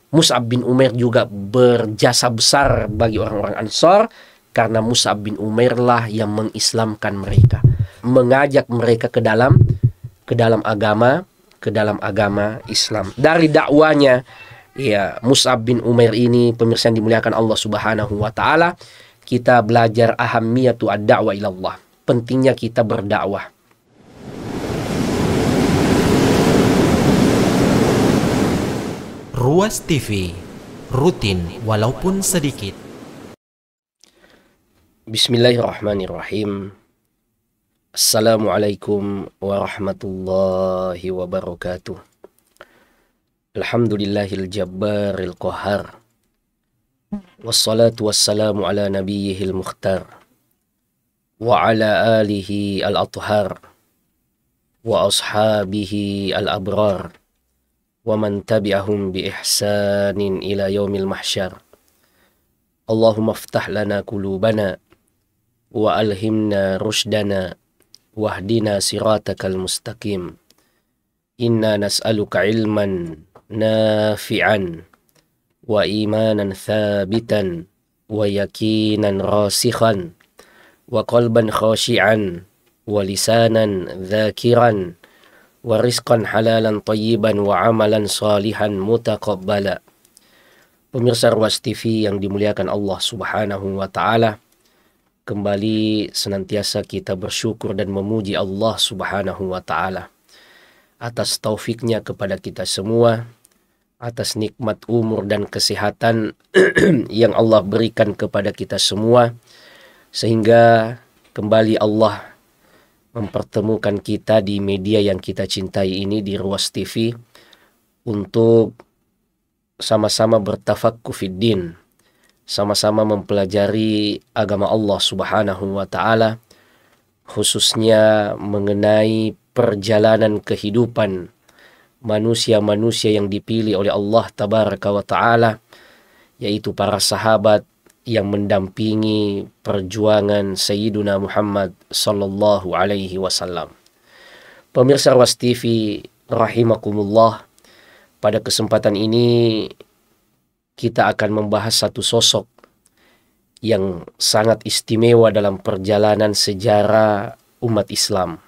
Mus'ab bin Umair juga berjasa besar bagi orang-orang Ansar, karena Mus'ab bin Umair lah yang mengislamkan mereka, mengajak mereka ke dalam agama Islam. Dari dakwanya ya Mus'ab bin Umair ini, pemirsa yang dimuliakan Allah Subhanahu wa taala, kita belajar ahammiyatu ad-da'wah ilallah, pentingnya kita berdakwah. Ruas TV, rutin walaupun sedikit. Bismillahirrahmanirrahim. Assalamualaikum warahmatullahi wabarakatuh. Alhamdulillahil jabbaril qahar. Wassalatu wassalamu ala nabiyyihil mukhtar. Wa ala alihi al-athhar. Wa ashabihi al-abrar. Wa man tabi'ahum bi ihsanin ila yaumil mahsyar. Allahumma aftah lana qulubana wa alhimna rushdana wahdina siratakal mustaqim. Inna nas'aluka ilman nafi'an wa imanan thabitan wa yakinan rasikhan wa qalban khashi'an wa lisanan dhakiran wa rizqan halalan tayyiban wa amalan salihan mutaqabbala. Pemirsa Ruas TV yang dimuliakan Allah Subhanahu wa taala, kembali senantiasa kita bersyukur dan memuji Allah Subhanahu wa taala atas taufiknya kepada kita semua, atas nikmat umur dan kesehatan yang Allah berikan kepada kita semua, sehingga kembali Allah mempertemukan kita di media yang kita cintai ini, di Ruas TV, untuk sama-sama bertafaqquh fiddin, sama-sama mempelajari agama Allah Subhanahu wa taala, khususnya mengenai perjalanan kehidupan manusia-manusia yang dipilih oleh Allah Tabaraka wa taala, yaitu para sahabat yang mendampingi perjuangan Sayyiduna Muhammad sallallahu alaihi wasallam. Pemirsa Ruas TV rahimakumullah, pada kesempatan ini kita akan membahas satu sosok yang sangat istimewa dalam perjalanan sejarah umat Islam.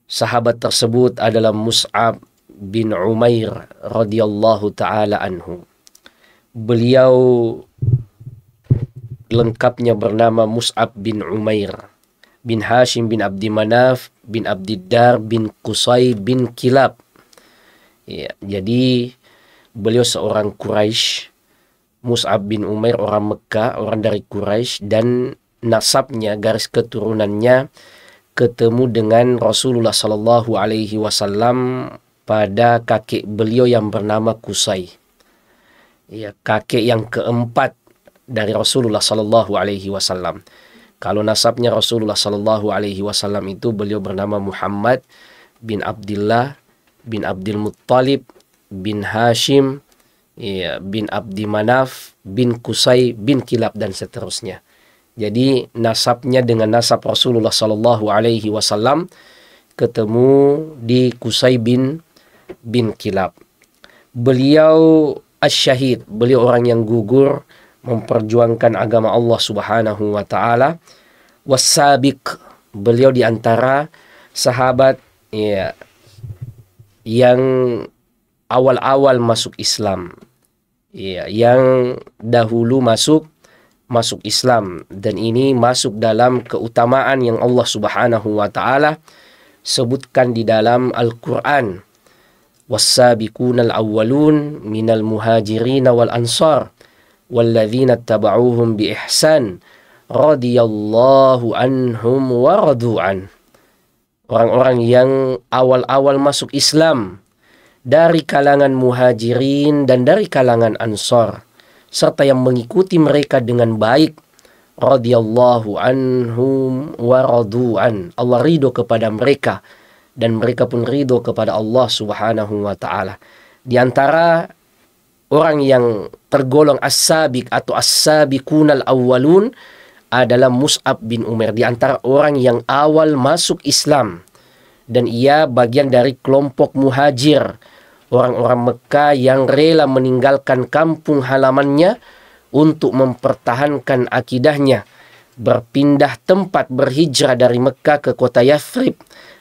Sahabat tersebut adalah Mus'ab bin Umair radhiyallahu taala anhu. Beliau lengkapnya bernama Mus'ab bin Umair bin Hashim bin Abdi Manaf bin Abdiddar bin Qusay bin Kilab. Ya, jadi beliau seorang Quraisy. Mus'ab bin Umair orang Mekah, orang dari Quraisy, dan nasabnya, garis keturunannya ketemu dengan Rasulullah Sallallahu Alaihi Wasallam pada kakek beliau yang bernama Qusay. Ya, kakek yang keempat dari Rasulullah Sallallahu Alaihi Wasallam. Kalau nasabnya Rasulullah Sallallahu Alaihi Wasallam itu, beliau bernama Muhammad bin Abdullah bin Abdul Muttalib bin Hashim, ya, bin Abdi Manaf bin Qusay bin Kilab, dan seterusnya. Jadi nasabnya dengan nasab Rasulullah Sallallahu Alaihi Wasallam ketemu di Qusay bin Kilab. Beliau asyahid, beliau orang yang gugur memperjuangkan agama Allah Subhanahu wa taala. Wasabiq, beliau di antara sahabat, ya, yang awal-awal masuk Islam, ya, yang dahulu masuk Islam, dan ini masuk dalam keutamaan yang Allah Subhanahu wa taala sebutkan di dalam Al-Qur'an. Was-sabiqunal awwalun minal muhajirin wal ansar walladzina tabauhum bi ihsan radhiyallahu anhum wa radu'an. Orang-orang yang awal-awal masuk Islam dari kalangan muhajirin dan dari kalangan ansar, serta yang mengikuti mereka dengan baik, radhiyallahu anhum wa radu'an. Allah ridho kepada mereka dan mereka pun ridho kepada Allah Subhanahu wa taala. Di antara orang yang tergolong as-sabiq atau as-sabiqunal awwalun adalah Mus'ab bin Umair, di antara orang yang awal masuk Islam, dan ia bagian dari kelompok muhajir, orang-orang Mekah yang rela meninggalkan kampung halamannya untuk mempertahankan akidahnya, berpindah tempat, berhijrah dari Mekah ke kota Yathrib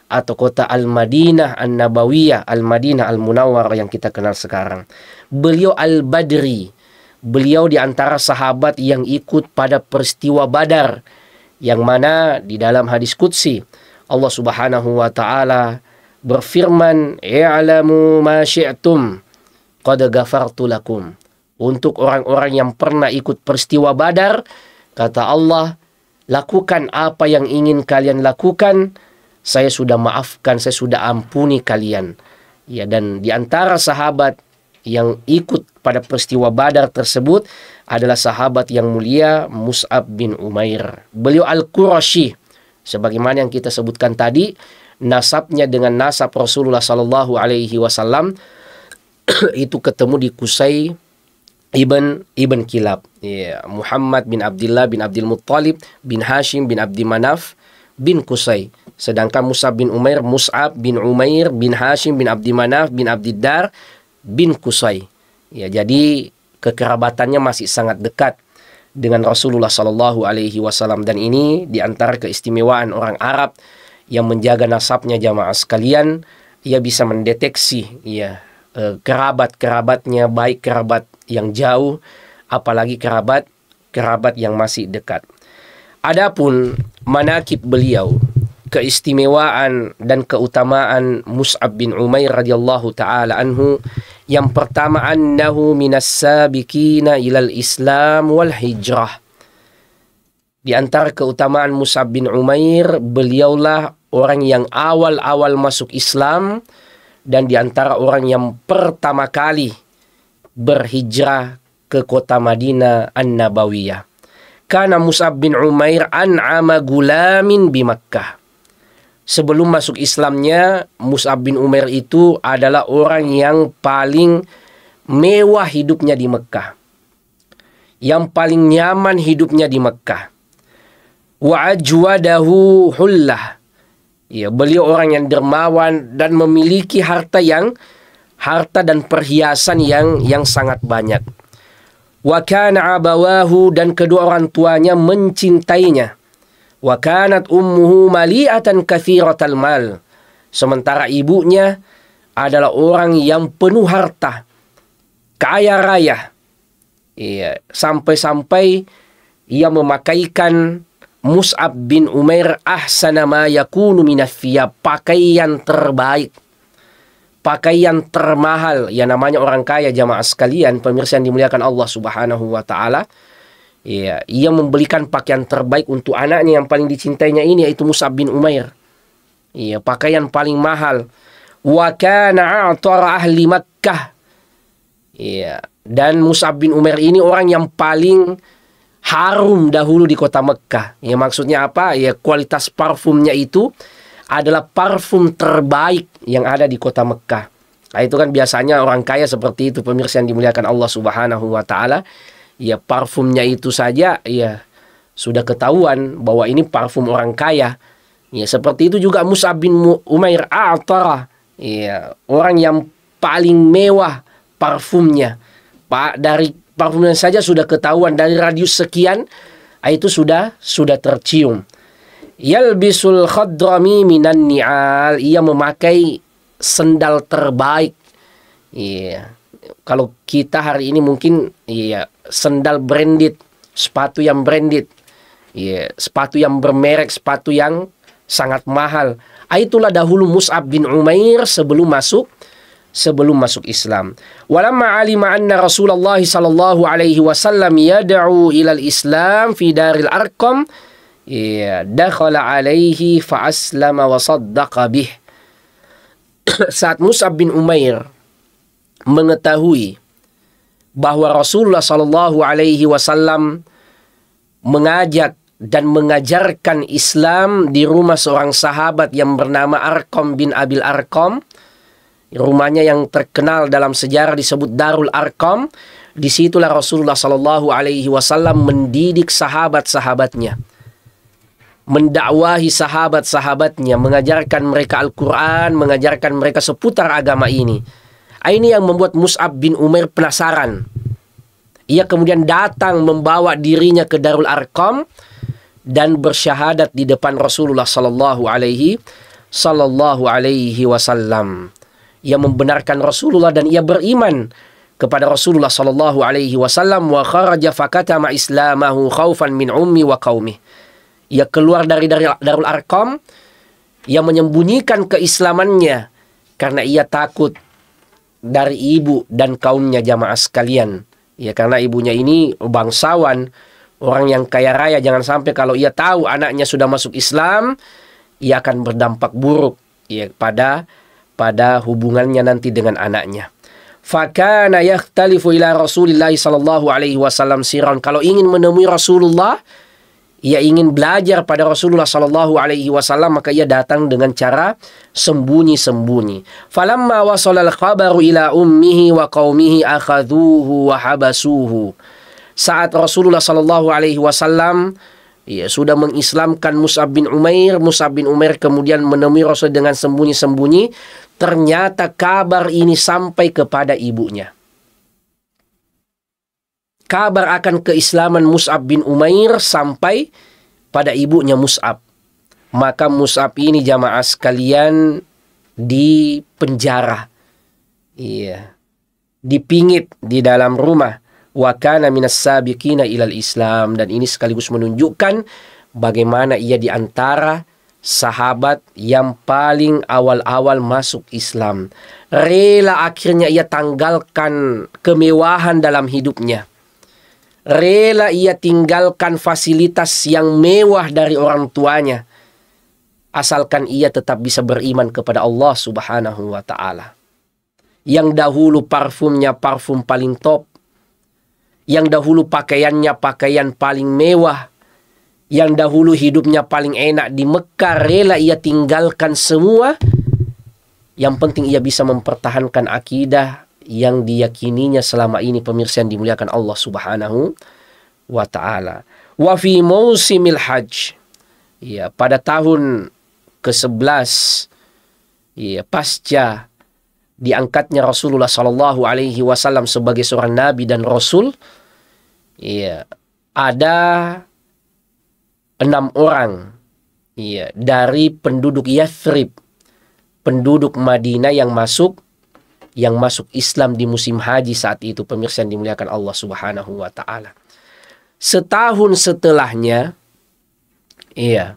atau kota Al-Madinah An-Nabawiyah, Al-Madinah Al-Munawwarah yang kita kenal sekarang. Beliau Al-Badri, beliau di antara sahabat yang ikut pada peristiwa Badar, yang mana di dalam hadis qudsi Allah Subhanahu wa taala berfirman, "I'lamu ma syi'tum qad ghafartu lakum." Untuk orang-orang yang pernah ikut peristiwa Badar, kata Allah, lakukan apa yang ingin kalian lakukan, saya sudah maafkan, saya sudah ampuni kalian. Ya, dan di antara sahabat yang ikut pada peristiwa Badar tersebut adalah sahabat yang mulia Mus'ab bin Umair. Beliau Al-Qurashi, sebagaimana yang kita sebutkan tadi, nasabnya dengan nasab Rasulullah sallallahu alaihi wasallam itu ketemu di Qusay ibn Kilab. Ya, Muhammad bin Abdullah bin Abdul Muttalib bin Hashim bin Abdi Manaf bin Qusay. Sedangkan Mus'ab bin Umair, Mus'ab bin Umair bin Hashim bin Abdi Manaf bin Abdiddar bin Qusay. Ya, jadi kekerabatannya masih sangat dekat dengan Rasulullah sallallahu alaihi wasallam, dan ini di antara keistimewaan orang Arab yang menjaga nasabnya jamaah sekalian. Ia bisa mendeteksi ya kerabat-kerabatnya, baik kerabat yang jauh apalagi kerabat yang masih dekat. Adapun manakib beliau, keistimewaan dan keutamaan Mus'ab bin Umair radhiyallahu taala anhu, yang pertama, annahu minas sabiqina ilal Islam wal hijrah. Di antara keutamaan Mus'ab bin Umair, beliaulah orang yang awal-awal masuk Islam dan di antara orang yang pertama kali berhijrah ke kota Madinah An-Nabawiyah. Karena Mus'ab bin Umair an'ama gulamin bi Makkah. Sebelum masuk Islamnya, Mus'ab bin Umair itu adalah orang yang paling mewah hidupnya di Mekah, yang paling nyaman hidupnya di Mekah. Wa ajwadahu hullah. Ya, beliau orang yang dermawan dan memiliki harta dan perhiasan yang sangat banyak. Wa kana abawahu, dan kedua orang tuanya mencintainya. Wa kanat ummuhu mali'atan katsiratal mal. Sementara ibunya adalah orang yang penuh harta, kaya raya. Iya, sampai-sampai ia memakaikan Mus'ab bin Umair ahsana ma yakunu minas thiyab, pakaian terbaik, pakaian termahal. Ya, namanya orang kaya jamaah sekalian, pemirsa yang dimuliakan Allah Subhanahu wa taala. Ya, ia membelikan pakaian terbaik untuk anaknya yang paling dicintainya ini, yaitu Mus'ab bin Umair. Iya, pakaian paling mahal. Wa kana a'tara ahli Makkah. Iya, dan Mus'ab bin Umair ini orang yang paling harum dahulu di kota Mekah. Ya, maksudnya apa? Ya, kualitas parfumnya itu adalah parfum terbaik yang ada di kota Mekah. Nah, itu kan biasanya orang kaya seperti itu, pemirsa yang dimuliakan Allah Subhanahu wa taala. Ya, parfumnya itu saja ya sudah ketahuan bahwa ini parfum orang kaya. Ya, seperti itu juga Mus'ab bin Umair a'tara. Ya, orang yang paling mewah parfumnya. Dari parfumnya saja sudah ketahuan, dari radius sekian itu sudah tercium. Yalbisul khadrami minan ni'al, ia memakai sendal terbaik. Iya. Kalau kita hari ini mungkin iya sendal branded, sepatu yang branded. Iya, sepatu yang bermerek, sepatu yang sangat mahal. Itulah dahulu Mus'ab bin Umair sebelum masuk Islam. Walamma alima anna Rasulullah sallallahu alaihi wasallam yad'u ilal Islam fi Daril Arqam, ya, dakhala alaihi fa aslama wa saddaqa bih. Saat Mus'ab bin Umair mengetahui bahwa Rasulullah sallallahu alaihi wasallam mengajak dan mengajarkan Islam di rumah seorang sahabat yang bernama Arqam bin Abil Arqam, rumahnya yang terkenal dalam sejarah disebut Darul Arqam. Disitulah Rasulullah sallallahu alaihi wasallam mendidik sahabat-sahabatnya, mendakwahi sahabat-sahabatnya, mengajarkan mereka Al-Quran, mengajarkan mereka seputar agama ini. Ini yang membuat Mus'ab bin Umair penasaran. Ia kemudian datang membawa dirinya ke Darul Arqam dan bersyahadat di depan Rasulullah sallallahu alaihi wasallam. Ia membenarkan Rasulullah dan ia beriman kepada Rasulullah sallallahu alaihi wasallam. Wa kharaja fakatama islamahu khaufan min ummi wa qaumi. Ia keluar dari Darul Arqam, ia menyembunyikan keislamannya karena ia takut dari ibu dan kaumnya, jamaah sekalian. Ya, karena ibunya ini bangsawan, orang yang kaya raya. Jangan sampai kalau ia tahu anaknya sudah masuk Islam, ia akan berdampak buruk ya pada hubungannya nanti dengan anaknya. Fakana yakhtalifu ila Rasulillah sallallahu alaihi wasallam siran. Kalau ingin menemui Rasulullah, ia ingin belajar pada Rasulullah sallallahu alaihi wasallam, maka ia datang dengan cara sembunyi-sembunyi. Falamma wasala al-khabaru ila ummihi wa qaumihi akhadhuhu wa habasuhu. Saat Rasulullah sallallahu alaihi wasallam sudah mengislamkan Mus'ab bin Umair, Mus'ab bin Umair kemudian menemui Rasul dengan sembunyi-sembunyi. Ternyata kabar ini sampai kepada ibunya. Kabar akan keislaman Mus'ab bin Umair sampai pada ibunya Mus'ab. Maka Mus'ab ini, jamaah sekalian, di penjara. Iya. Dipingit di dalam rumah. Wa kana minas sabiqina ilal Islam. Dan ini sekaligus menunjukkan bagaimana ia di antara sahabat yang paling awal-awal masuk Islam. Rela akhirnya ia tanggalkan kemewahan dalam hidupnya. Rela ia tinggalkan fasilitas yang mewah dari orang tuanya, asalkan ia tetap bisa beriman kepada Allah subhanahu wa ta'ala. Yang dahulu parfumnya parfum paling top, yang dahulu pakaiannya pakaian paling mewah, yang dahulu hidupnya paling enak di Mekah, rela ia tinggalkan semua. Yang penting ia bisa mempertahankan akidah yang diyakininya selama ini, pemirsa yang dimuliakan Allah subhanahu wa ta'ala. Wa fi mausimil hajj, ya, pada tahun ke-11 ya, pasca diangkatnya Rasulullah sallallahu alaihi wasallam sebagai seorang nabi dan rasul, ya, ada 6 orang ya, dari penduduk Yathrib, penduduk Madinah yang masuk Islam di musim haji saat itu, pemirsa yang dimuliakan Allah subhanahu wa ta'ala. Setahun setelahnya, iya,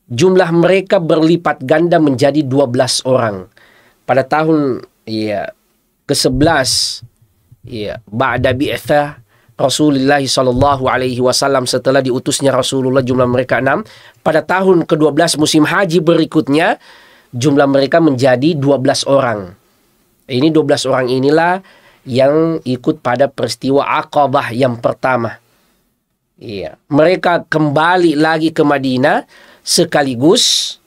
jumlah mereka berlipat ganda menjadi 12 orang. Pada tahun ke-11, ba'da bi'tsah Rasulullah sallallahu alaihi wasallam, setelah diutusnya Rasulullah, jumlah mereka 6. Pada tahun ke-12 musim haji berikutnya, jumlah mereka menjadi 12 orang. Ini 12 orang inilah yang ikut pada peristiwa Aqabah yang pertama. Iya, mereka kembali lagi ke Madinah sekaligus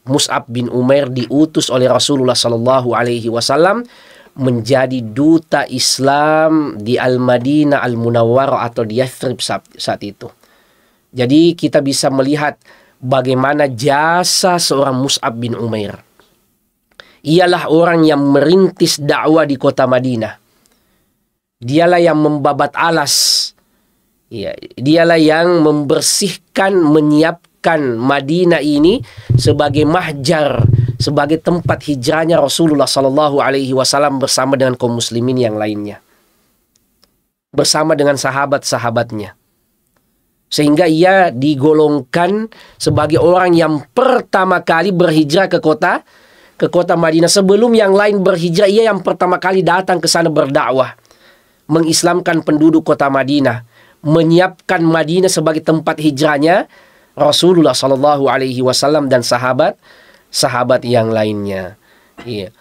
Mus'ab bin Umair diutus oleh Rasulullah sallallahu alaihi wasallam menjadi duta Islam di Al-Madinah Al-Munawwarah atau di Yathrib saat itu. Jadi kita bisa melihat bagaimana jasa seorang Mus'ab bin Umair. Ialah orang yang merintis dakwah di kota Madinah. Dialah yang membabat alas. Ya, dialah yang membersihkan, menyiapkan Madinah ini sebagai mahjar, sebagai tempat hijrahnya Rasulullah sallallahu alaihi wasallam bersama dengan kaum muslimin yang lainnya, bersama dengan sahabat-sahabatnya. Sehingga ia digolongkan sebagai orang yang pertama kali berhijrah ke kota Madinah. Sebelum yang lain berhijrah, ia yang pertama kali datang ke sana berdakwah, mengislamkan penduduk kota Madinah, menyiapkan Madinah sebagai tempat hijrahnya Rasulullah sallallahu alaihi wasallam dan sahabat yang lainnya. Iya.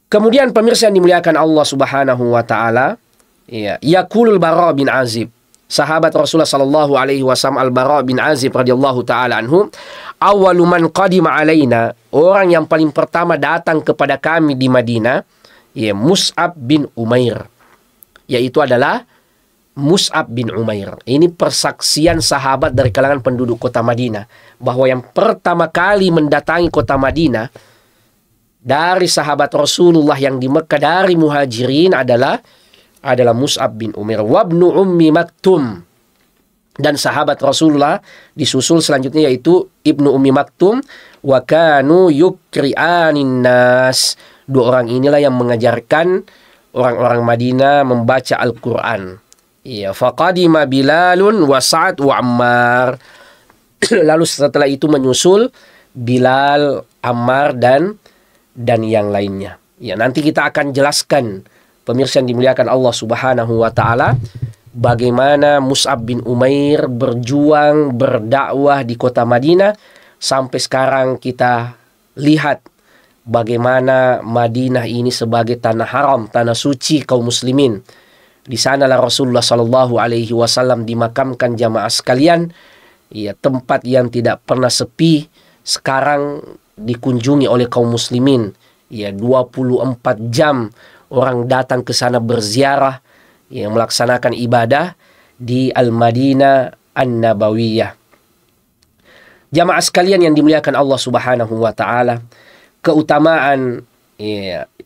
Kemudian pemirsa yang dimuliakan Allah subhanahu wa ta'ala, ya, yaqulul Bara bin Azib, sahabat Rasulullah sallallahu alaihi wasallam Al-Bara bin Azib radhiyallahu taala anhu, awwalu man qadima alaina, orang yang paling pertama datang kepada kami di Madinah, ya, Mus'ab bin Umair, yaitu adalah Mus'ab bin Umair. Ini persaksian sahabat dari kalangan penduduk kota Madinah, bahwa yang pertama kali mendatangi kota Madinah dari sahabat Rasulullah yang di Mekah dari Muhajirin adalah Mus'ab bin Umair wabnu Ummi Maktum. Dan sahabat Rasulullah disusul selanjutnya yaitu Ibnu Ummi Maktum wa kanu yukri'anin nas. Dua orang inilah yang mengajarkan orang-orang Madinah membaca Al-Qur'an. Ya, faqadima Bilalun wa Sa'ad wa Ammar. Lalu setelah itu menyusul Bilal, Ammar dan yang lainnya. Ya, nanti kita akan jelaskan, pemirsa yang dimuliakan Allah Subhanahu wa taala, bagaimana Mus'ab bin Umair berjuang berdakwah di kota Madinah sampai sekarang kita lihat bagaimana Madinah ini sebagai tanah haram, tanah suci kaum muslimin. Di sanalah Rasulullah Shallallahu Alaihi Wasallam dimakamkan jamaah sekalian. Ya, tempat yang tidak pernah sepi sekarang dikunjungi oleh kaum muslimin. Ya, 24 jam orang datang ke sana berziarah, ya, melaksanakan ibadah di Al-Madinah An-Nabawiyah. Jamaah sekalian yang dimuliakan Allah Subhanahu wa taala, keutamaan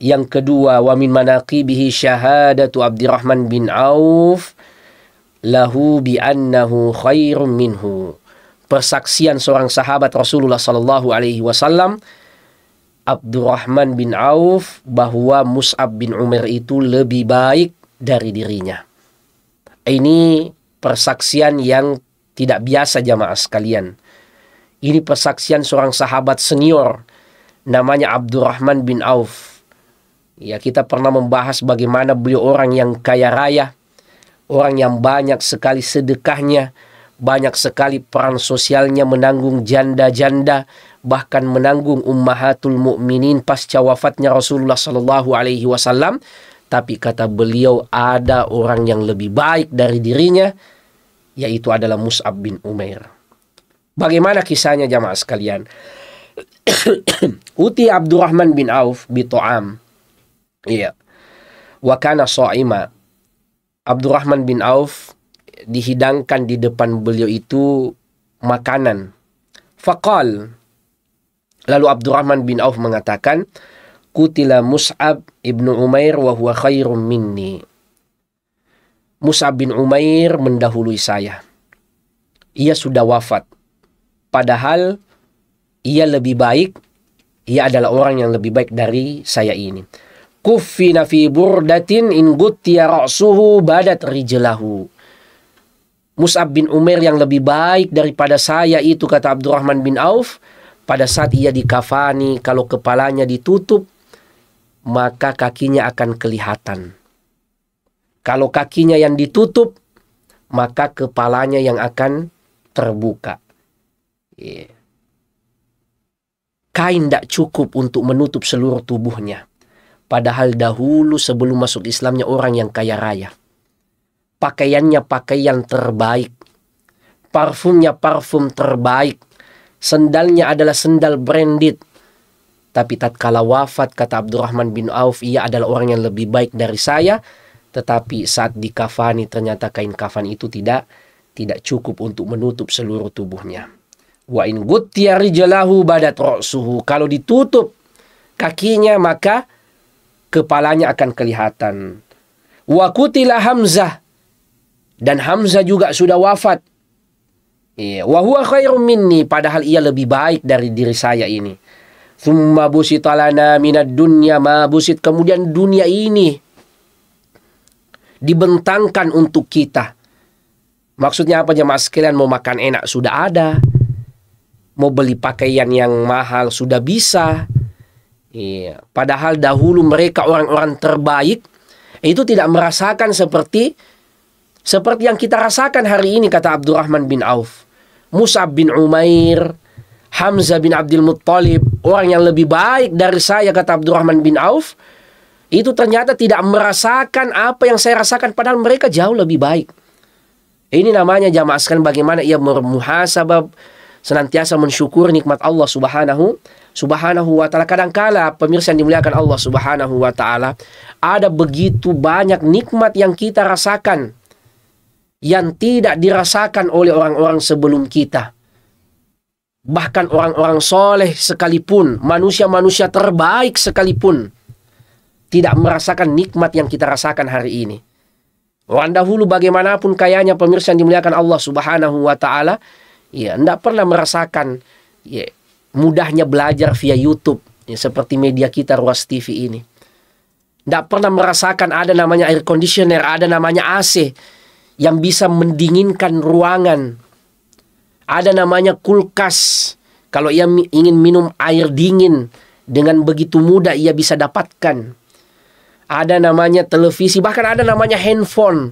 yang kedua, wa min manaqibihi syahadatu Abdurrahman bin Auf lahu bi annahu khairum minhu. Persaksian seorang sahabat Rasulullah sallallahu alaihi wasallam, Abdurrahman bin Auf, bahwa Mus'ab bin Umair itu lebih baik dari dirinya. Ini persaksian yang tidak biasa jamaah sekalian. Ini persaksian seorang sahabat senior namanya Abdurrahman bin Auf. Ya, kita pernah membahas bagaimana beliau orang yang kaya raya, orang yang banyak sekali sedekahnya, banyak sekali peran sosialnya, menanggung janda-janda, bahkan menanggung ummahatul mukminin pasca wafatnya Rasulullah sallallahu alaihi wasallam. Tapi kata beliau, ada orang yang lebih baik dari dirinya, yaitu adalah Mus'ab bin Umair. Bagaimana kisahnya jamaah sekalian? Uti Abdurrahman bin Auf bito'am. Iya. Wa kana sha'ima. Abdurrahman bin Auf dihidangkan di depan beliau itu makanan. Faqal. Lalu Abdurrahman bin Auf mengatakan, Qutila Mus'ab ibnu Umair wa huwa khairum minni. Mus'ab bin Umair mendahului saya. Ia sudah wafat. Padahal ia lebih baik, ia adalah orang yang lebih baik dari saya ini. Kuffina fi burdatin in guttiya ra'suhu badat rijlahu. Mus'ab bin Umair yang lebih baik daripada saya itu, kata Abdurrahman bin Auf, pada saat ia dikafani, kalau kepalanya ditutup, maka kakinya akan kelihatan. Kalau kakinya yang ditutup, maka kepalanya yang akan terbuka. Yeah. Kain tidak cukup untuk menutup seluruh tubuhnya. Padahal dahulu sebelum masuk Islamnya orang yang kaya raya. Pakaiannya pakaian terbaik. Parfumnya parfum terbaik. Sendalnya adalah sendal branded. Tapi tatkala wafat, kata Abdurrahman bin Auf, ia adalah orang yang lebih baik dari saya. Tetapi saat dikafani ternyata kain kafan itu tidak cukup untuk menutup seluruh tubuhnya. Wa in guttiya rijlahu badat ra'suhu. Kalau ditutup kakinya maka kepalanya akan kelihatan. Wa qutila Hamzah. Dan Hamzah juga sudah wafat. Wa huwa khairum minni. Padahal ia lebih baik dari diri saya ini. Thumma busita lana minad dunya ma busit. Kemudian dunia ini dibentangkan untuk kita. Maksudnya apa jemaah sekalian? Mau makan enak sudah ada. Mau beli pakaian yang mahal sudah bisa. Iya. Padahal dahulu mereka orang-orang terbaik itu tidak merasakan seperti yang kita rasakan hari ini, kata Abdurrahman bin Auf. Mus'ab bin Umair, Hamzah bin Abdul Muttalib, orang yang lebih baik dari saya, kata Abdurrahman bin Auf, itu ternyata tidak merasakan apa yang saya rasakan, padahal mereka jauh lebih baik. Ini namanya jamaah sekalian bagaimana ia bermuhasabah, senantiasa mensyukur nikmat Allah subhanahu wa ta'ala. Kadangkala pemirsa yang dimuliakan Allah subhanahu wa ta'ala, ada begitu banyak nikmat yang kita rasakan. yang tidak dirasakan oleh orang-orang sebelum kita. Bahkan orang-orang soleh sekalipun, manusia-manusia terbaik sekalipun, tidak merasakan nikmat yang kita rasakan hari ini. Orang dahulu bagaimanapun kayanya, pemirsa yang dimuliakan Allah Subhanahu wa Ta'ala, ya, tidak pernah merasakan ya, mudahnya belajar via YouTube, ya, seperti media kita Ruas TV ini. Tidak pernah merasakan ada namanya air conditioner, ada namanya AC yang bisa mendinginkan ruangan. Ada namanya kulkas. Kalau ia ingin minum air dingin, dengan begitu mudah ia bisa dapatkan. Ada namanya televisi, bahkan ada namanya handphone.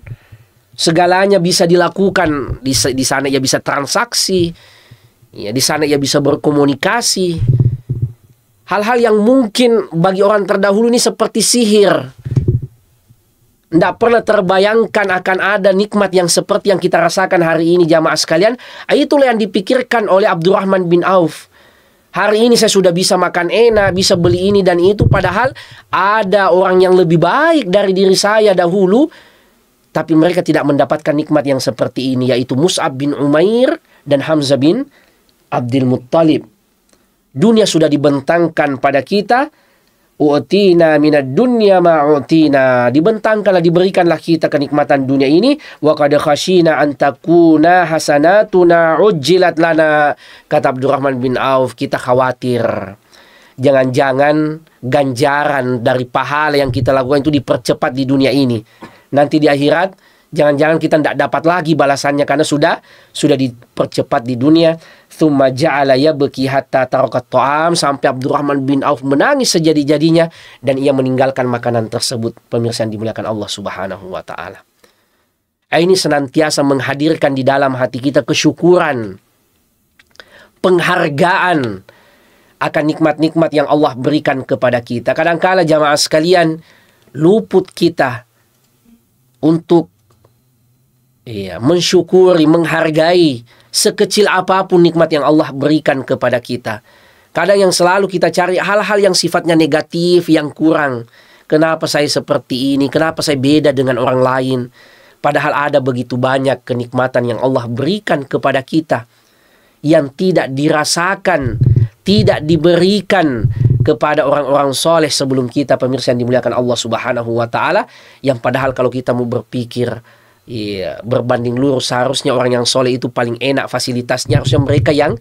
Segalanya bisa dilakukan. Di sana ia bisa transaksi. Ya, di sana ia bisa berkomunikasi. Hal-hal yang mungkin bagi orang terdahulu ini seperti sihir. Tidak pernah terbayangkan akan ada nikmat yang seperti yang kita rasakan hari ini, jamaah sekalian. Itulah yang dipikirkan oleh Abdurrahman bin Auf. Hari ini saya sudah bisa makan enak, bisa beli ini dan itu. Padahal ada orang yang lebih baik dari diri saya dahulu, tapi mereka tidak mendapatkan nikmat yang seperti ini, yaitu Mus'ab bin Umair dan Hamzah bin Abdul Muttalib. Dunia sudah dibentangkan pada kita. U'tina minad dunya ma'u'tina. Dibentangkanlah, diberikanlah kita kenikmatan dunia ini. Wa qad khashina an takuna hasanatuna ujjilat lana. Kata Abdurrahman bin Auf, kita khawatir jangan-jangan ganjaran dari pahala yang kita lakukan itu dipercepat di dunia ini. Nanti di akhirat jangan-jangan kita tidak dapat lagi balasannya karena sudah dipercepat di dunia. Tsumma ja'ala yabki hatta tarakat ta'am, sampai Abdurrahman bin Auf menangis sejadi-jadinya dan ia meninggalkan makanan tersebut. Pemirsa yang dimuliakan Allah Subhanahu wa Ta'ala. Ini senantiasa menghadirkan di dalam hati kita kesyukuran, penghargaan akan nikmat-nikmat yang Allah berikan kepada kita. Kadangkala jamaah sekalian, luput kita untuk mensyukuri, menghargai sekecil apapun nikmat yang Allah berikan kepada kita. Kadang yang selalu kita cari hal-hal yang sifatnya negatif, yang kurang. Kenapa saya seperti ini? Kenapa saya beda dengan orang lain? Padahal ada begitu banyak kenikmatan yang Allah berikan kepada kita yang tidak dirasakan, tidak diberikan kepada orang-orang soleh sebelum kita, pemirsa yang dimuliakan Allah Subhanahu wa Ta'ala. Yang padahal kalau kita mau berpikir, berbanding lurus, seharusnya orang yang soleh itu paling enak fasilitasnya, harusnya mereka yang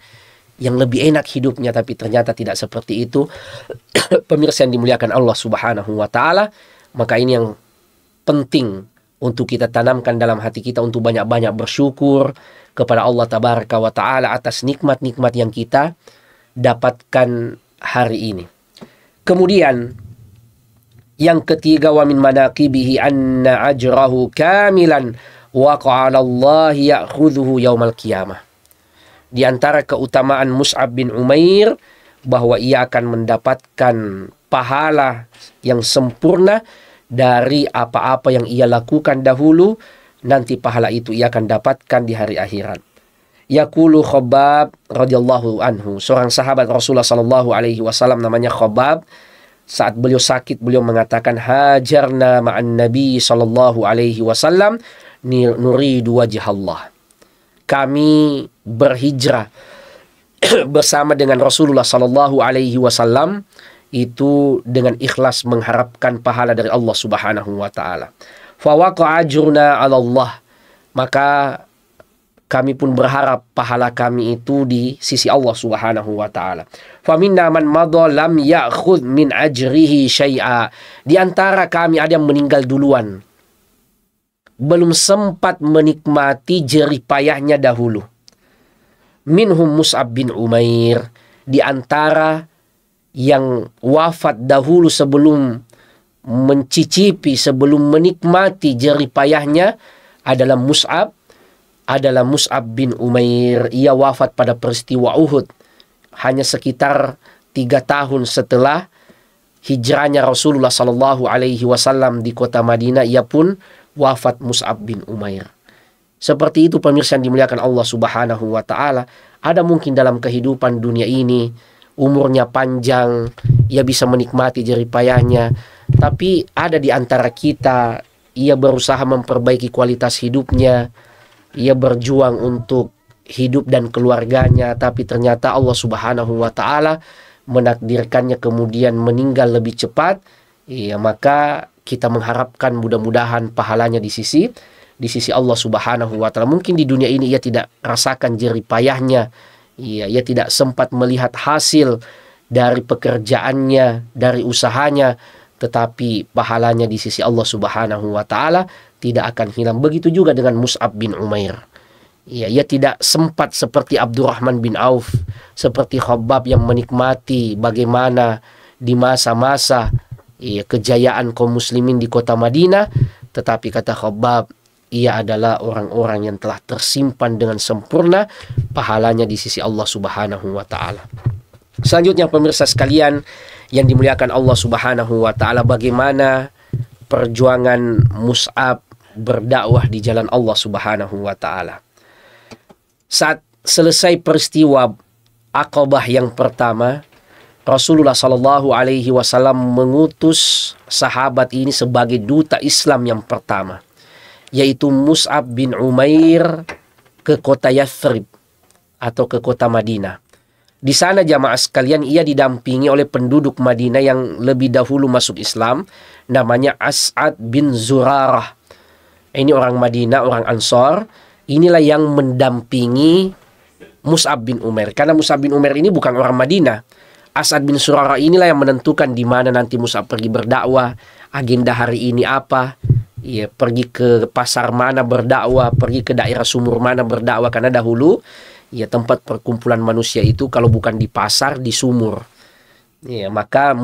lebih enak hidupnya, tapi ternyata tidak seperti itu. Pemirsa yang dimuliakan Allah Subhanahu wa Ta'ala, maka ini yang penting untuk kita tanamkan dalam hati kita, untuk banyak-banyak bersyukur kepada Allah Tabaraka wa Ta'ala atas nikmat-nikmat yang kita dapatkan hari ini. Kemudian yang ketiga, wa min manaqibihi anna ajrahu kamilan wa qala Allah ya'khudhuhu yaumal qiyamah. Di antara keutamaan Mus'ab bin Umair bahwa ia akan mendapatkan pahala yang sempurna dari apa-apa yang ia lakukan dahulu, nanti pahala itu ia akan dapatkan di hari akhirat. Yaqulu Khabbab radhiyallahu anhu, seorang sahabat Rasulullah sallallahu alaihi wasallam namanya Khabbab. Saat beliau sakit, beliau mengatakan, hajarna ma'an Nabi sallallahu alaihi wasallam nuridu wajh Allah. Kami berhijrah bersama dengan Rasulullah sallallahu alaihi wasallam itu dengan ikhlas mengharapkan pahala dari Allah Subhanahu wa Ta'ala. Fa waqa'a ajruna 'ala Allah. Maka kami pun berharap pahala kami itu di sisi Allah Subhanahu wa Ta'ala. Faminna man madha lam ya'khudh min ajrihi syai'a. Di antara kami ada yang meninggal duluan, belum sempat menikmati jerih payahnya dahulu. Minhum Mus'ab bin Umair. Di antara yang wafat dahulu sebelum mencicipi, sebelum menikmati jerih payahnya adalah Mus'ab bin Umair. Ia wafat pada peristiwa Uhud, hanya sekitar 3 tahun setelah hijrahnya Rasulullah sallallahu alaihi wasallam di kota Madinah. Ia pun wafat, Mus'ab bin Umair. Seperti itu pemirsa yang dimuliakan Allah Subhanahu wa Ta'ala. Ada mungkin dalam kehidupan dunia ini umurnya panjang, ia bisa menikmati jerih payahnya, tapi ada di antara kita ia berusaha memperbaiki kualitas hidupnya, ia berjuang untuk hidup dan keluarganya, tapi ternyata Allah Subhanahu wa taala menakdirkannya kemudian meninggal lebih cepat, ya maka kita mengharapkan mudah-mudahan pahalanya di sisi Allah Subhanahu wa taala. Mungkin di dunia ini ia tidak rasakan jerih payahnya, ia tidak sempat melihat hasil dari pekerjaannya, dari usahanya, tetapi pahalanya di sisi Allah Subhanahu wa taala tidak akan hilang. Begitu juga dengan Mus'ab bin Umair. Ya, ia tidak sempat seperti Abdurrahman bin Auf, seperti Khabbab yang menikmati bagaimana di masa-masa kejayaan kaum muslimin di kota Madinah, tetapi kata Khabbab, ia adalah orang-orang yang telah tersimpan dengan sempurna pahalanya di sisi Allah Subhanahu wa taala. Selanjutnya pemirsa sekalian yang dimuliakan Allah Subhanahu wa taala, bagaimana perjuangan Mus'ab berdakwah di jalan Allah Subhanahu wa taala. Saat selesai peristiwa Aqabah yang pertama, Rasulullah Shallallahu Alaihi Wasallam mengutus sahabat ini sebagai duta Islam yang pertama, yaitu Mus'ab bin Umair ke kota Yathrib atau ke kota Madinah. Di sana jamaah sekalian ia didampingi oleh penduduk Madinah yang lebih dahulu masuk Islam, namanya As'ad bin Zurarah. Ini orang Madinah, orang Ansor. Inilah yang mendampingi Mus'ab bin Umair. Karena Mus'ab bin Umair ini bukan orang Madinah. As'ad bin Zurarah inilah yang menentukan di mana nanti Mus'ab pergi berdakwah, agenda hari ini apa. Ya, pergi ke pasar mana berdakwah, pergi ke daerah sumur mana berdakwah. Karena dahulu ya tempat perkumpulan manusia itu kalau bukan di pasar, di sumur. Ya, maka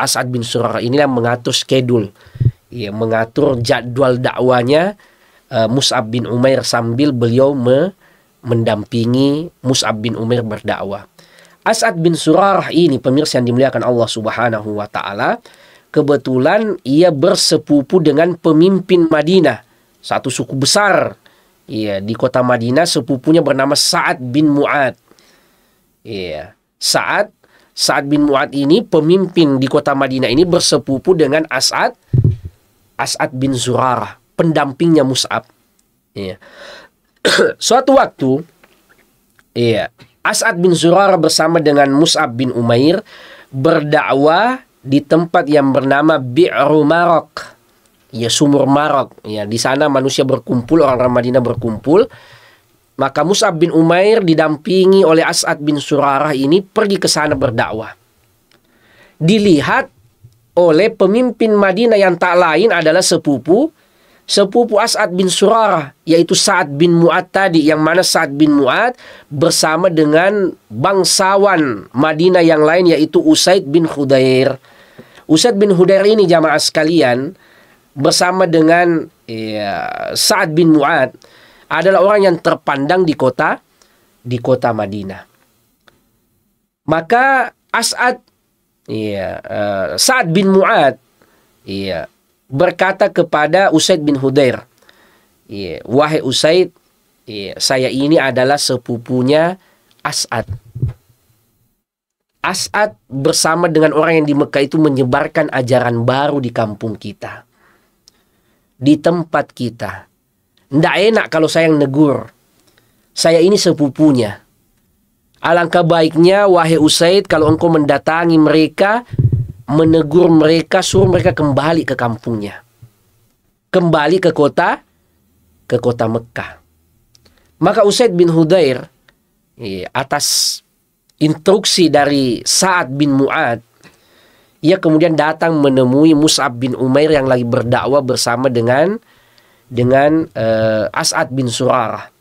As'ad bin Zurarah inilah yang mengatur schedule, ya, mengatur jadwal dakwanya Mus'ab bin Umair sambil beliau mendampingi Mus'ab bin Umair berdakwah. As'ad bin Zurarah ini pemirsa yang dimuliakan Allah Subhanahu wa taala, kebetulan ia bersepupu dengan pemimpin Madinah, satu suku besar. Iya, di kota Madinah sepupunya bernama Sa'ad bin Mu'ad. Iya, Sa'ad bin Mu'ad ini pemimpin di kota Madinah ini bersepupu dengan As'ad bin Zurarah, pendampingnya Mus'ab. Iya. Suatu waktu, iya, As'ad bin Zurarah bersama dengan Mus'ab bin Umair berdakwah di tempat yang bernama Bi'ru Marok, ya sumur Marok. Ya, di sana manusia berkumpul, orang-orang Madinah berkumpul. Maka Mus'ab bin Umair didampingi oleh As'ad bin Zurarah ini pergi ke sana berdakwah. Dilihat oleh pemimpin Madinah yang tak lain adalah sepupu As'ad bin Zurarah, yaitu Sa'ad bin Mu'ad tadi, yang mana Sa'ad bin Mu'ad bersama dengan bangsawan Madinah yang lain, yaitu Usaid bin Khudair. Usaid bin Khudair ini jamaah sekalian bersama dengan Sa'ad bin Mu'ad adalah orang yang terpandang di kota Madinah. Maka Sa'ad bin Mu'ad berkata kepada Usaid bin Khudair, wahai Usaid, saya ini adalah sepupunya As'ad. As'ad bersama dengan orang yang di Mekah itu menyebarkan ajaran baru di kampung kita, di tempat kita. Nggak enak kalau saya yang negur. Saya ini sepupunya. Alangkah baiknya wahai Usaid kalau engkau mendatangi mereka, menegur mereka, suruh mereka kembali ke kampungnya, kembali ke kota Mekah. Maka Usaid bin Khudair atas instruksi dari Sa'ad bin Mu'ad, ia kemudian datang menemui Mus'ab bin Umair yang lagi berdakwah bersama dengan As'ad bin Zurarah.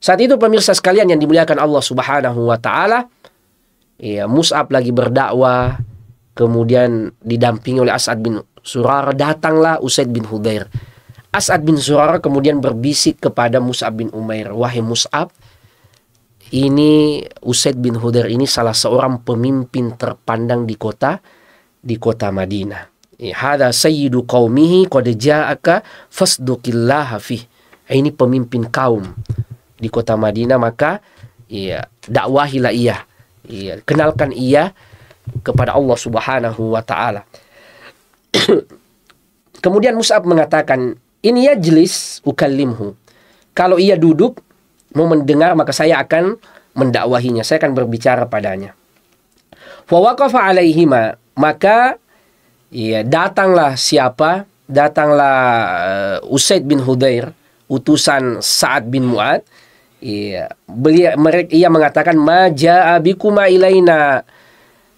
Saat itu pemirsa sekalian yang dimuliakan Allah Subhanahu wa taala, Mus'ab lagi berdakwah, kemudian didampingi oleh As'ad bin Zurarah. Datanglah Usaid bin Khudair. As'ad bin Zurarah kemudian berbisik kepada Mus'ab bin Umair, wahai Mus'ab, ini Usaid bin Khudair ini salah seorang pemimpin terpandang di kota Madinah. Hada sayyidu qaumihi qad ja'aka fasduqillaha fih. Ini pemimpin kaum di kota Madinah, maka dakwahilah ia. Kenalkan ia kepada Allah Subhanahu wa taala. Kemudian Mus'ab mengatakan, "In yajlis ukallimhu." Kalau ia duduk mau mendengar, maka saya akan mendakwahinya, saya akan berbicara padanya. Fa waqafa alaihima, maka ya datanglah siapa? Datanglah Usaid bin Hudair, utusan Sa'ad bin Mu'ad. Ia mengatakan, ma ja'a bikuma ilaina,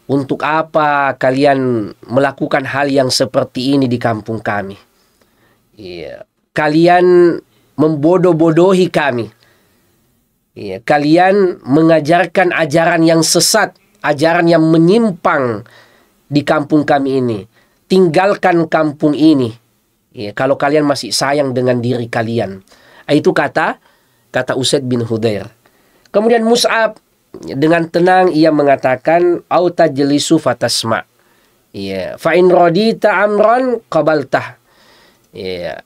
untuk apa kalian melakukan hal yang seperti ini di kampung kami? Iya, kalian membodoh-bodohi kami. Iya, kalian mengajarkan ajaran yang sesat, ajaran yang menyimpang di kampung kami ini. Tinggalkan kampung ini. Iya, kalau kalian masih sayang dengan diri kalian. Itu kata Usaid bin Hudair. Kemudian Mus'ab dengan tenang ia mengatakan, au tajlisu fatasma. Iya, fa in radita amran qabaltah. Iya.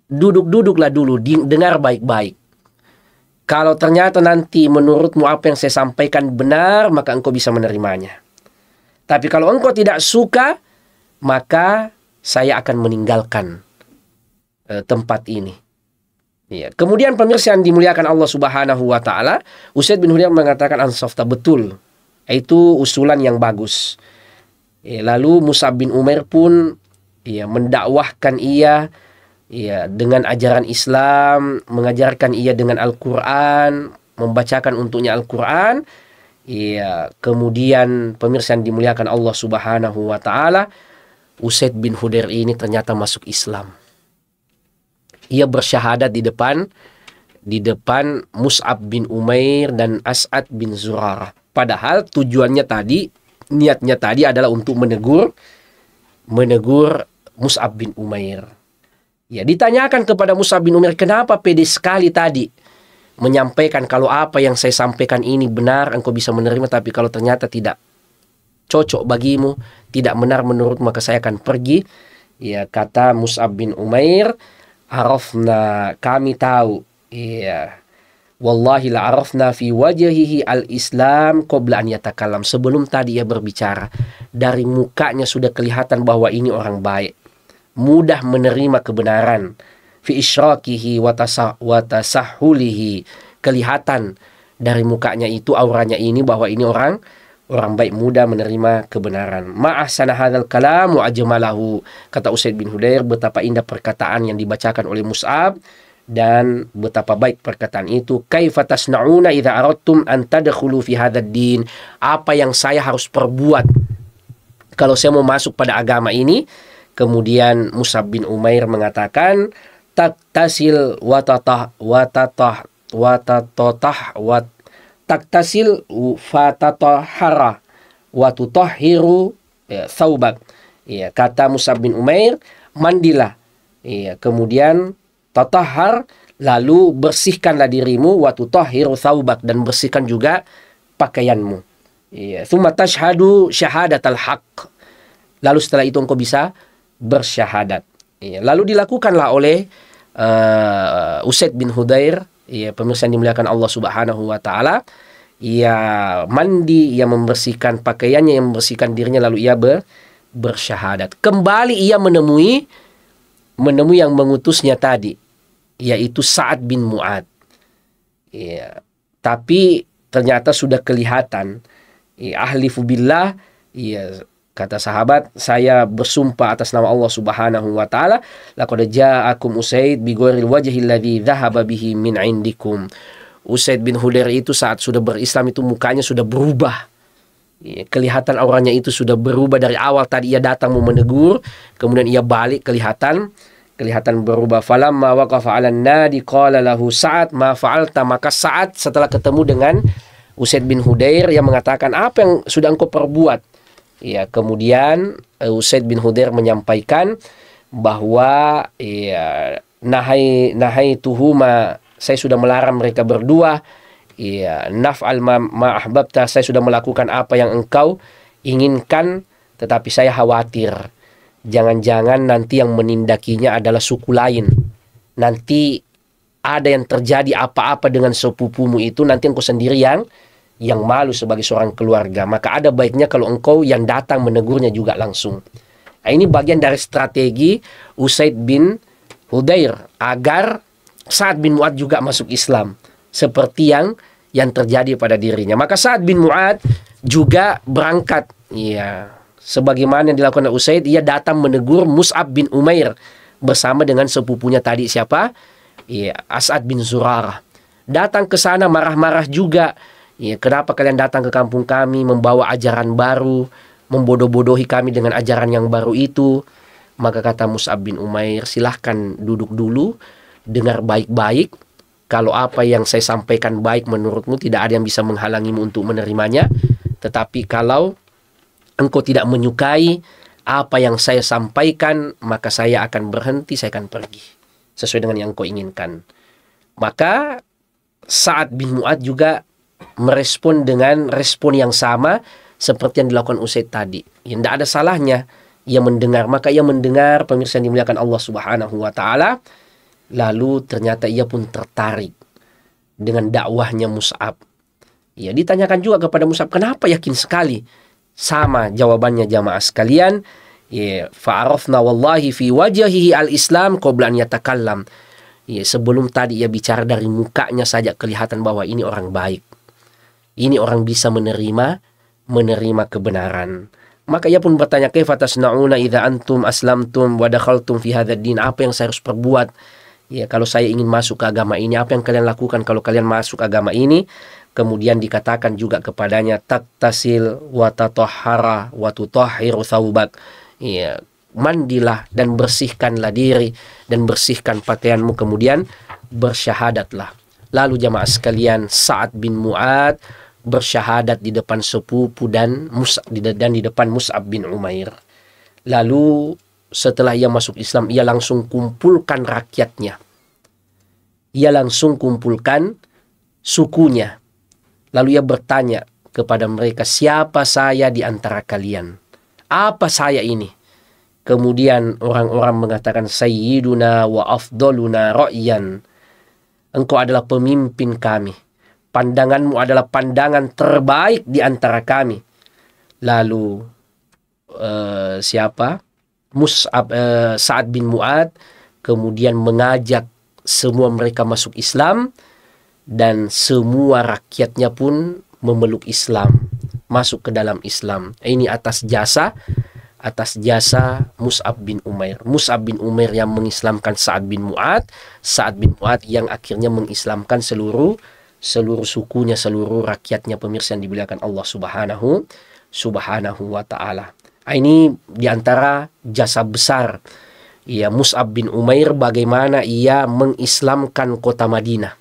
Duduklah dulu, dengar baik-baik. Kalau ternyata nanti menurutmu apa yang saya sampaikan benar, maka engkau bisa menerimanya. Tapi kalau engkau tidak suka, maka saya akan meninggalkan tempat ini. Ya. Kemudian pemirsa yang dimuliakan Allah Subhanahu wa taala, Usaid bin Hudair mengatakan, ansafta, betul. Itu usulan yang bagus. Ya, lalu Mus'ab bin Umair pun mendakwahkan ia dengan ajaran Islam, mengajarkan ia dengan Al-Quran, membacakan untuknya Al-Quran. Kemudian pemirsa yang dimuliakan Allah Subhanahu wa taala, Usaid bin Hudair ini ternyata masuk Islam. Ia bersyahadat di depan Mus'ab bin Umair dan As'ad bin Zurarah. Padahal niatnya tadi adalah untuk menegur Mus'ab bin Umair. Ya, ditanyakan kepada Mus'ab bin Umair, kenapa pede sekali tadi menyampaikan kalau apa yang saya sampaikan ini benar, engkau bisa menerima, tapi kalau ternyata tidak cocok bagimu, tidak benar menurut, maka saya akan pergi. Ya, kata Mus'ab bin Umair, arafna, kami tahu, wallahi la arafna fi wajhihi al-Islam qabla an yatakallam. Sebelum tadi ia berbicara, dari mukanya sudah kelihatan bahwa ini orang baik, mudah menerima kebenaran. Fi isyraqihi wa tasahhulihi, kelihatan dari mukanya itu, auranya ini, bahwa ini orang baik, mudah menerima kebenaran. Ma'ahsana hadzal kalam wa ajmalahu, kata Usaid bin Hudair, betapa indah perkataan yang dibacakan oleh Mus'ab dan betapa baik perkataan itu. Kaifa tasna'una idza aradtum an tadkhulu fi hadzal din, apa yang saya harus perbuat kalau saya mau masuk pada agama ini? Kemudian Mus'ab bin Umair mengatakan, taktasil taktasil fatatahara wa tutahhiru thawbak. Ya, kata Mus'ab bin Umair, mandilah. Ya, kemudian tatahhar, lalu bersihkanlah dirimu, wa tutahhiru thawbak, dan bersihkan juga pakaianmu. Ya, thumma tashhadu syahadatal haqq. Lalu setelah itu engkau bisa bersyahadat. Ya, lalu dilakukanlah oleh Usaid bin Hudair. Ya, pemirsa yang dimuliakan Allah Subhanahu wa taala, ia mandi, ia membersihkan pakaiannya, ia membersihkan dirinya, lalu ia bersyahadat. Kembali ia menemui yang mengutusnya tadi, yaitu Sa'ad bin Mu'ad. Ya, tapi ternyata sudah kelihatan, ahlifu billah, kata sahabat, saya bersumpah atas nama Allah Subhanahu wa taala, laqad ja'akum Usaid bi ghairil wajhi alladhi dhahaba bihi min indikum. Usaid bin Hudair itu saat sudah berislam itu mukanya sudah berubah. Ya, kelihatan auranya itu sudah berubah. Dari awal tadi ia datang mau menegur, kemudian ia balik kelihatan berubah. Falamma waqafa 'alan nadi qala lahu Sa'ad ma fa'alta, maka Sa'ad setelah ketemu dengan Usaid bin Hudair yang mengatakan, apa yang sudah engkau perbuat? Ya, kemudian Usaid bin Hudair menyampaikan bahwa nahaituhuma, saya sudah melarang mereka berdua. Ya, naf'al ma ahbabta, saya sudah melakukan apa yang engkau inginkan, tetapi saya khawatir jangan-jangan nanti yang menindakinya adalah suku lain. Nanti ada yang terjadi apa-apa dengan sepupumu itu, nanti engkau sendiri yang malu sebagai seorang keluarga. Maka ada baiknya kalau engkau yang datang menegurnya juga langsung. Nah, ini bagian dari strategi Usaid bin Hudair agar Sa'ad bin Mu'adz juga masuk Islam seperti yang terjadi pada dirinya. Maka Sa'ad bin Mu'adz juga berangkat, ya, sebagaimana yang dilakukan oleh Usaid, ia datang menegur Mus'ab bin Umair bersama dengan sepupunya tadi, siapa? Ya, As'ad bin Zurarah. Datang ke sana marah-marah juga. Ya, kenapa kalian datang ke kampung kami membawa ajaran baru, membodoh-bodohi kami dengan ajaran yang baru itu? Maka kata Mus'ab bin Umair, silahkan duduk dulu, dengar baik-baik. Kalau apa yang saya sampaikan baik menurutmu, tidak ada yang bisa menghalangimu untuk menerimanya. Tetapi kalau engkau tidak menyukai apa yang saya sampaikan, maka saya akan berhenti, saya akan pergi sesuai dengan yang engkau inginkan. Maka Sa'ad bin Mu'adz juga merespon dengan respon yang sama seperti yang dilakukan Usaid tadi. Yang tidak ada salahnya ia mendengar. Maka ia mendengar, pemirsa yang dimuliakan Allah Subhanahu wa taala. Lalu ternyata ia pun tertarik dengan dakwahnya Mus'ab. Ya, ditanyakan juga kepada Mus'ab, kenapa yakin sekali? Sama jawabannya jamaah sekalian. Ya, fa'arafna wallahi fi wajhihi al-Islam qabla an yatakallam. Ya, sebelum tadi ia bicara, dari mukanya saja kelihatan bahwa ini orang baik. Ini orang bisa menerima kebenaran. Maka ia pun bertanya, kaifa tasna'una idza antum aslamtum wa dakhaltum fi hadzal din? Apa yang saya harus perbuat? Ya, kalau saya ingin masuk ke agama ini, apa yang kalian lakukan kalau kalian masuk agama ini? Kemudian dikatakan juga kepadanya, taktasil wa tatahhara wa tutahhiru thawbak. Ya, mandilah dan bersihkanlah diri dan bersihkan pakaianmu, kemudian bersyahadatlah. Lalu jamaah sekalian, Sa'ad bin Mu'adz bersyahadat di depan sepupu dan di depan Mus'ab bin Umair. Lalu setelah ia masuk Islam, ia langsung kumpulkan rakyatnya. Ia langsung kumpulkan sukunya. Lalu ia bertanya kepada mereka, siapa saya di antara kalian? Apa saya ini? Kemudian orang-orang mengatakan, sayyiduna wa afdaluna ra'yan. Engkau adalah pemimpin kami. Pandanganmu adalah pandangan terbaik di antara kami. Lalu Sa'ad bin Mu'adz kemudian mengajak semua mereka masuk Islam, dan semua rakyatnya pun memeluk Islam, masuk ke dalam Islam. Ini atas jasa Mus'ab bin Umair. Mus'ab bin Umair yang mengislamkan Sa'ad bin Mu'adz, Sa'ad bin Mu'adz yang akhirnya mengislamkan seluruh sukunya, seluruh rakyatnya, pemirsa yang dimuliakan Allah Subhanahu wa taala. Ini diantara jasa besar ya Mus'ab bin Umair, bagaimana ia mengislamkan kota Madinah.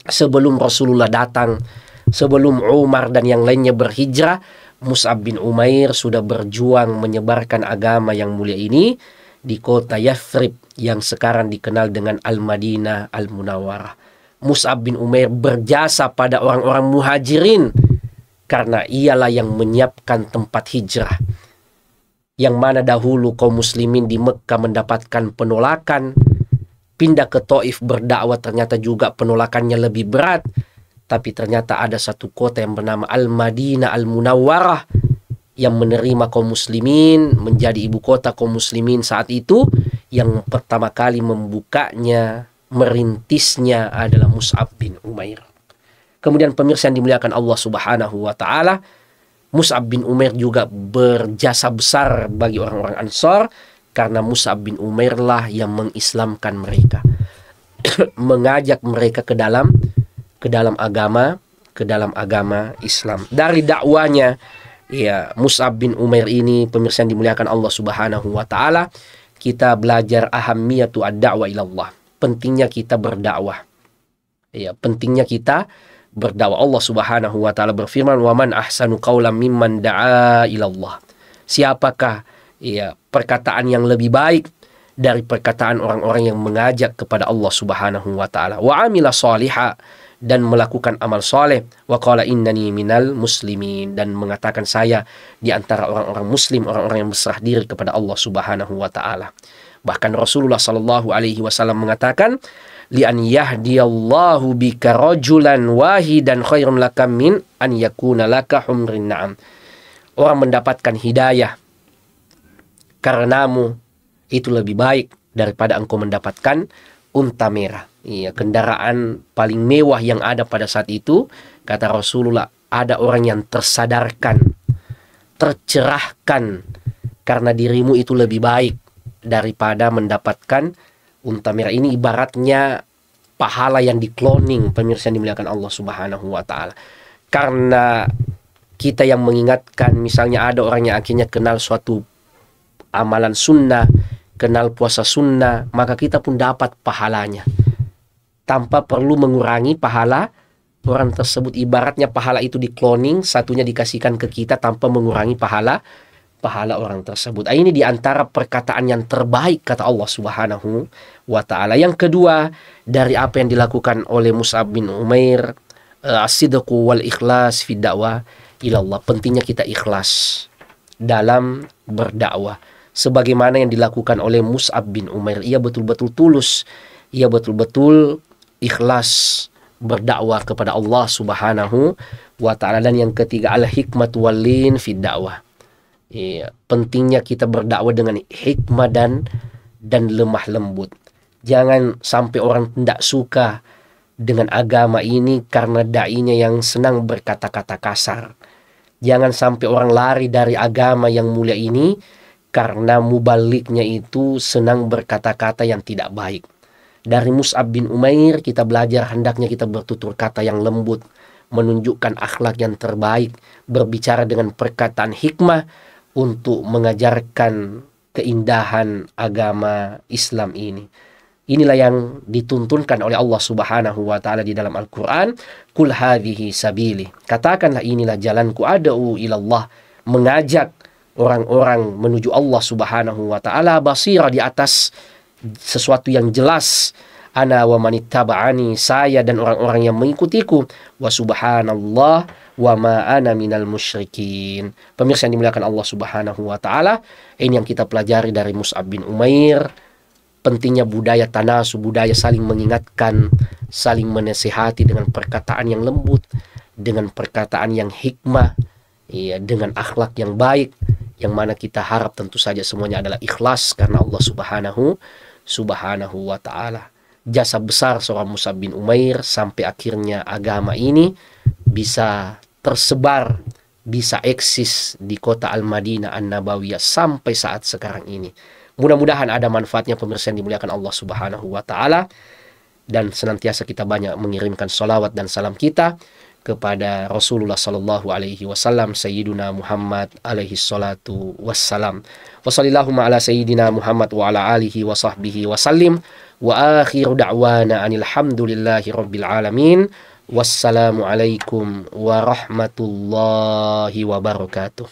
Sebelum Rasulullah datang, sebelum Umar dan yang lainnya berhijrah, Mus'ab bin Umair sudah berjuang menyebarkan agama yang mulia ini di kota Yathrib yang sekarang dikenal dengan Al-Madinah Al-Munawwarah. Mus'ab bin Umair berjasa pada orang-orang muhajirin karena ialah yang menyiapkan tempat hijrah. Yang mana dahulu kaum muslimin di Mekkah mendapatkan penolakan, pindah ke Taif berdakwah ternyata juga penolakannya lebih berat. Tapi ternyata ada satu kota yang bernama Al-Madinah Al-Munawwarah yang menerima kaum muslimin, menjadi ibu kota kaum muslimin saat itu. Yang pertama kali membukanya, merintisnya adalah Mus'ab bin Umair. Kemudian pemirsa yang dimuliakan Allah Subhanahu wa taala, Mus'ab bin Umair juga berjasa besar bagi orang-orang Ansar karena Mus'ab bin Umair lah yang mengislamkan mereka. Mengajak mereka ke dalam agama Islam. Dari dakwanya ya Mus'ab bin Umair ini, pemirsa yang dimuliakan Allah Subhanahu wa taala, kita belajar ahammiyatu ad-da'wa ilallah. Pentingnya kita berdakwah. Ya, pentingnya kita berdakwah. Allah Subhanahu wa taala berfirman, "Wa man ahsanu qawlan mimman da'a ilallah." Siapakah ya perkataan yang lebih baik dari perkataan orang-orang yang mengajak kepada Allah Subhanahu wa taala. Wa amila shaliha, dan melakukan amal soleh. Wa qala innani minal muslimin, dan mengatakan saya di antara orang-orang muslim, orang-orang yang berserah diri kepada Allah Subhanahu wa taala. Bahkan Rasulullah sallallahu alaihi wasallam mengatakan, li an yahdiyallahu bika rajulan wahidan khairun laka min an yakuna laka humrin na'am. Orang mendapatkan hidayah karenamu itu lebih baik daripada engkau mendapatkan unta merah. Iya, kendaraan paling mewah yang ada pada saat itu, kata Rasulullah, ada orang yang tersadarkan, tercerahkan karena dirimu itu lebih baik daripada mendapatkan unta merah. Ini ibaratnya pahala yang di-cloning, pemirsa yang dimuliakan Allah Subhanahu wa taala. Karena kita yang mengingatkan, misalnya ada orang yang akhirnya kenal suatu amalan sunnah, kenal puasa sunnah, maka kita pun dapat pahalanya tanpa perlu mengurangi pahala orang tersebut. Ibaratnya pahala itu di-cloning, satunya dikasihkan ke kita tanpa mengurangi pahala orang tersebut. Ini diantara perkataan yang terbaik kata Allah Subhanahu wa ta'ala. Yang kedua, dari apa yang dilakukan oleh Mus'ab bin Umair, as-sidqu wal ikhlas fi dakwah ilallah. Pentingnya kita ikhlas dalam berdakwah. Sebagaimana yang dilakukan oleh Mus'ab bin Umair. Ia betul-betul tulus. Ia betul-betul ikhlas berdakwah kepada Allah Subhanahu wa ta'ala. Dan yang ketiga, al-hikmatu wal lin fi dakwah. Iya, pentingnya kita berdakwah dengan hikmah dan lemah lembut. Jangan sampai orang tidak suka dengan agama ini karena dai-nya yang senang berkata-kata kasar. Jangan sampai orang lari dari agama yang mulia ini karena mubaliknya itu senang berkata-kata yang tidak baik. Dari Mus'ab bin Umair kita belajar hendaknya kita bertutur kata yang lembut, menunjukkan akhlak yang terbaik, berbicara dengan perkataan hikmah untuk mengajarkan keindahan agama Islam ini. Inilah yang dituntunkan oleh Allah Subhanahu wa ta'ala di dalam Al-Quran. Kul hadhihi sabili. Katakanlah inilah jalanku, ad'u ilallah, mengajak orang-orang menuju Allah Subhanahu wa ta'ala, basira, di atas sesuatu yang jelas. Ana wa manittaba'ani, saya dan orang-orang yang mengikutiku. Wa subhanallah wa ma ana minal musyrikin. Pemirsa yang dimuliakan Allah Subhanahu wa ta'ala, ini yang kita pelajari dari Mus'ab bin Umair. Pentingnya budaya tanasu, budaya saling mengingatkan, saling menasihati dengan perkataan yang lembut, dengan perkataan yang hikmah, ya, dengan akhlak yang baik, yang mana kita harap tentu saja semuanya adalah ikhlas karena Allah Subhanahu wa ta'ala. Jasa besar seorang Mus'ab bin Umair sampai akhirnya agama ini bisa tersebar, bisa eksis di kota Al-Madinah An-Nabawiyah sampai saat sekarang ini. Mudah-mudahan ada manfaatnya pemirsa yang dimuliakan Allah Subhanahu wa ta'ala. Dan senantiasa kita banyak mengirimkan salawat dan salam kita kepada Rasulullah sallallahu alaihi wasallam, Sayyiduna Muhammad alaihi salatu wassalam. Wa sallallahu ala Sayyidina Muhammad wa ala alihi wa sahbihi wasallim. Wa akhiru da'wana anil hamdulillahi rabbil alamin. Wassalamu alaikum warahmatullahi wabarakatuh.